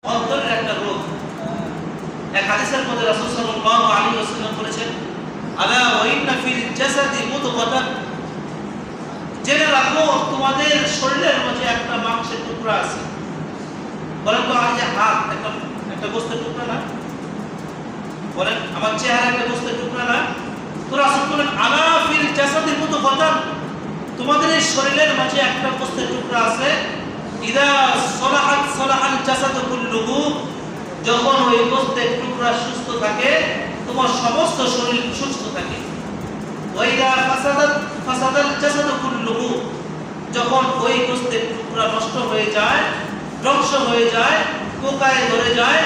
অন্তরের একটা রোগ। এক হাদিসের মধ্যে রাসূল সাল্লাল্লাহু আলাইহি ওয়াসাল্লাম বলেছেন, আলা ওয়া ইন্না ফিল জাসাদি মুদগাতান, জেনে রাখো তোমাদের শরীরের মধ্যে একটা মাংসের টুকরা আছে। বলেন তো, এই যে হাত একটা গোশতের টুকরা না? বলেন, আমার চেহারা একটা গোশতের টুকরা না? তো রাসূল বলেন, আলা ফিল জাসাদি মুদগাতান, তোমাদের এই শরীরের মাঝে একটা গোশতের টুকরা আছে। ইদা সলাহাত সলাহাল জাসাদু কুল্লুহু, যখন ওই গোশতের টুকরা সুস্থ থাকে তোমার সমস্ত শরীর সুস্থ থাকে। ওয়া ইদা ফাসাদাত ফাসাদাল জাসাদু কুল্লুহু, যখন ওই গোশতের টুকরা নষ্ট হয়ে যায়, ধ্বংস হয়ে যায়, পোকায় ধরে যায়,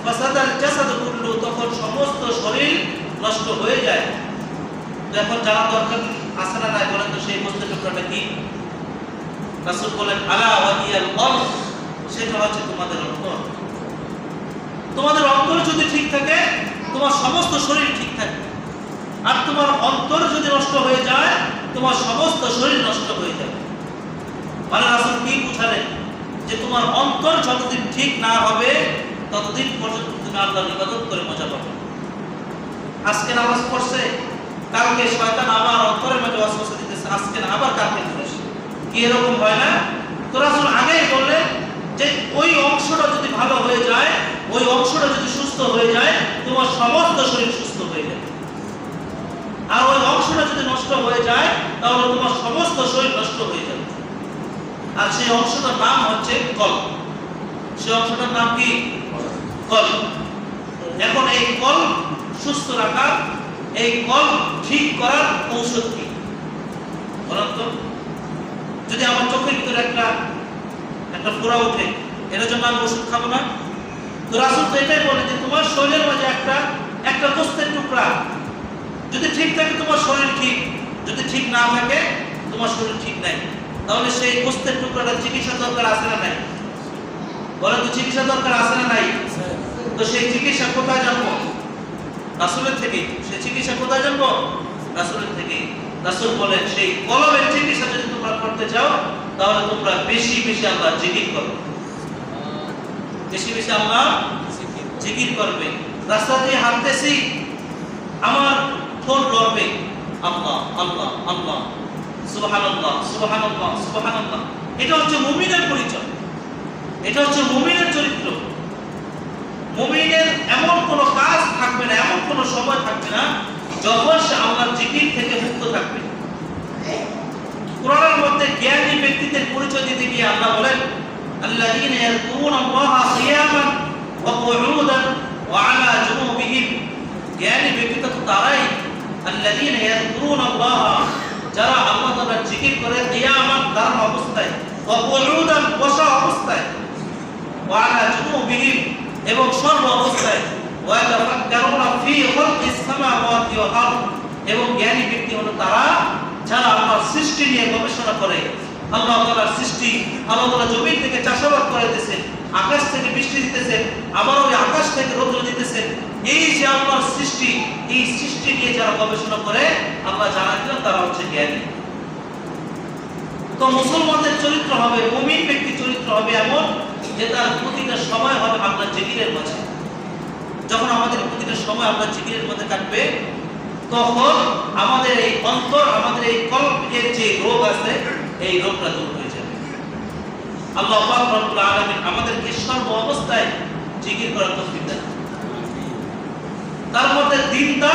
ফাসাদাল জাসাদু কুল্লুহু, তখন সমস্ত শরীর নষ্ট হয়ে যায়। এখন জানা দরকার আছে না নাই? বলেন তো, সেই গোশতের টুকরাটা কি? রাসূল বলেন, আলা ওয়া হিয়াল কলব, সেটা হচ্ছে তোমাদের অন্তর। তোমাদের অন্তর যদি ঠিক থাকে তোমার সমস্ত শরীর ঠিক থাকে, আর তোমার অন্তর যদি নষ্ট হয়ে যায় তোমার সমস্ত শরীর নষ্ট হয়ে যাবে। মানে রাসূল কি বুঝালেন? যে তোমার অন্তর যতদিন ঠিক না হবে ততদিন পর্যন্ত তুমি আল্লাহর ইবাদত করে মজা পাবে। আজকে নামাজ পড়ছে, কালকে শয়তান আবার অন্তরের মধ্যে ওয়াসওয়াসা দিতেছে, আজকে না আবার কালকে পড়ছে, কি এরকম হয় না? তো রাসূল আগেই বললেন যে ওই অংশটা যদি ভালো হয়ে যায়, ওই অংশটা যদি সুস্থ হয়ে যায় তোমার সমস্ত শরীর সুস্থ হয়ে যাবে। আর ওই অংশটা যদি নষ্ট হয়ে যায় তাহলে তোমার সমস্ত শরীর নষ্ট হয়ে যাবে। আর সেই অংশটার নাম হচ্ছে কলব। সেই অংশটার নাম কি? কলব। এখন এই কলব সুস্থ রাখা, এই কলব ঠিক করার ঔষধ কি? বলেন তো, যদি আমার চোখের ভিতরে একটা ফোড়া ওঠে, এর জন্য আমি ওষুধ খাবো না? তো রাসূল তো এটাই বলে যে তোমার শরীরের মাঝে একটা গোশতের টুকরা যদি ঠিক থাকে তোমার শরীর ঠিক, যদি ঠিক না থাকে তোমার শরীর ঠিক নাই। তাহলে সেই গোশতের টুকরাটা চিকিৎসা দরকার আছে না নাই? বলেন তো, চিকিৎসা দরকার আছে না নাই? তো সেই চিকিৎসা কোথায় জানবো? রাসূলের থেকে। সেই চিকিৎসা কোথায় জানবো? রাসূলের থেকে। রাসূল বলেন, সেই কলবের চিকিৎসা যদি তোমরা করতে চাও তাহলে তোমরা বেশি বেশি আল্লাহর জিকির করো, বেশি বেশি আল্লাহ জিকির করবে। রাস্তা দিয়ে হাঁটতেছি, আমার ঠোঁট লড়বে, আল্লাহ আল্লাহ আল্লাহ, সুবহানাল্লাহ সুবহানাল্লাহ সুবহানাল্লাহ। এটা হচ্ছে মুমিনের পরিচয়, এটা হচ্ছে মুমিনের চরিত্র। মুমিনের এমন কোনো কাজ থাকবে না, এমন কোনো সময় থাকবে না যখন সে আল্লাহর জিকির থেকে মুক্ত থাকবে। কোরআনের মধ্যে জ্ঞানী ব্যক্তিদের পরিচয় দিতে গিয়ে আল্লাহ বলেন, আল্লাযীনা ইয়াযকুরুনাল্লাহা কিয়ামান ওয়া কুউদান ওয়া আলা জুনুবিহিম। জ্ঞানী ব্যক্তিরা তো তারাই, আল্লাযীনা ইয়াযকুরুনাল্লাহা, যারা আল্লাহ তাআলার জিকির করে, কিয়ামান দাঁড়ানো অবস্থায়, ওয়া কুউদান বসা অবস্থায়, ওয়া আলা জুনুবিহিম এবং সর্ব অবস্থায়, ওয়া ইয়াতাফাক্কারুনা ফী খালকিস সামাওয়াতি ওয়াল আরদ। এবং জ্ঞানী ব্যক্তি হলো তারা যারা আল্লাহর সৃষ্টি নিয়ে গবেষণা করে। আল্লাহ তাআলার সৃষ্টি, আল্লাহ তাআলা জমিন থেকে চাষাবাদ করাইতেছেন, আকাশ থেকে বৃষ্টি দিতেছেন, আবার ওই আকাশ থেকে রৌদ্র দিতেছেন। এই যে আল্লাহর সৃষ্টি, এই সৃষ্টি নিয়ে যারা গবেষণা করে আল্লাহ জানা দিলেন তারা হচ্ছে জ্ঞানী। তো মুসলমানদের চরিত্র হবে, মুমিন ব্যক্তির চরিত্র হবে এমন যে তার প্রতিটা সময় হবে আল্লাহর জিকিরের মাঝে। যখন আমাদের প্রতিটা সময় আল্লাহর জিকিরের মধ্যে কাটবে তখন আমাদের এই অন্তর, আমাদের এই কলবের যে রোগ আছে এই রোগটা দূর হয়ে যাবে। আল্লাহ পাক রব্বুল আলামিন আমাদেরকে সর্ব অবস্থায় জিকির করার তৌফিক দেন। তার মধ্যে দিনদার